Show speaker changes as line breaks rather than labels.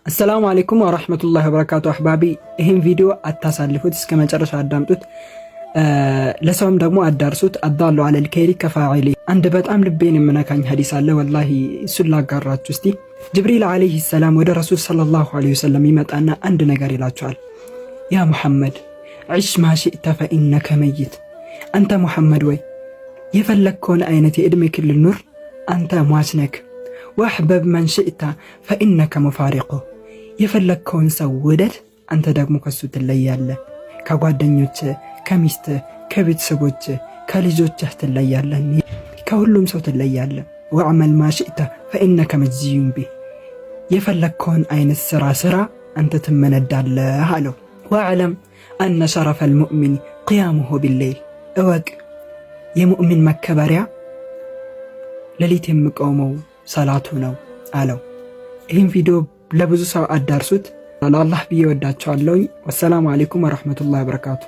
السلام عليكم ورحمة الله وبركاته أحبابي. ይህን ቪዲዮ አታሳልፉት፣ እስከ መጨረሻ አዳምጡት። ለሰውም ደግሞ አዳርሱት። አዳሉ አለል ከይሪ ከፋዒሊ። አንድ በጣም ልቤን የምነካኝ ሐዲስ አለ፣ ወላሂ እሱን ላጋራችሁ እስቲ። ጅብሪል አለይሂ ሰላም ወደ ረሱል ሰለላሁ ዐለይሂ ወሰለም ይመጣና አንድ ነገር ይላቸዋል። ያ ሙሐመድ ዒሽ ማ ሺእተ ፈኢነከ መይት። አንተ ሙሐመድ ወይ የፈለግከውን አይነት የዕድሜ ክልል ኑር፣ አንተ ሟች ነክ። ወአሕበብ መን ሺእተ ፈኢነከ ሙፋሪቁ። የፈለግከውን ሰው ውደድ፣ አንተ ደግሞ ከሱ ትለያለህ። ከጓደኞች፣ ከሚስት፣ ከቤተሰቦች፣ ከልጆችህ ትለያለህ። ከሁሉም ሰው ትለያለህ። ወአዕመል ማ ሺእተ ፈኢነከ መጅዚዩን ቢህ። የፈለግከውን አይነት ስራ ስራ፣ አንተ ትመነዳለህ አለው። ወአዕለም አነ ሸረፈል ሙእሚን ቅያሙሁ ቢለይል። እወቅ የሙእሚን መከበሪያ ሌሊት የሚቆመው ሰላቱ ነው አለው። ይህን ቪዲዮ ለብዙ ሰው አዳርሱት። ለአላህ ብዬ ወዳቸዋለሁኝ። ወሰላሙ አለይኩም ወረሕመቱላሂ ወበረካቱ።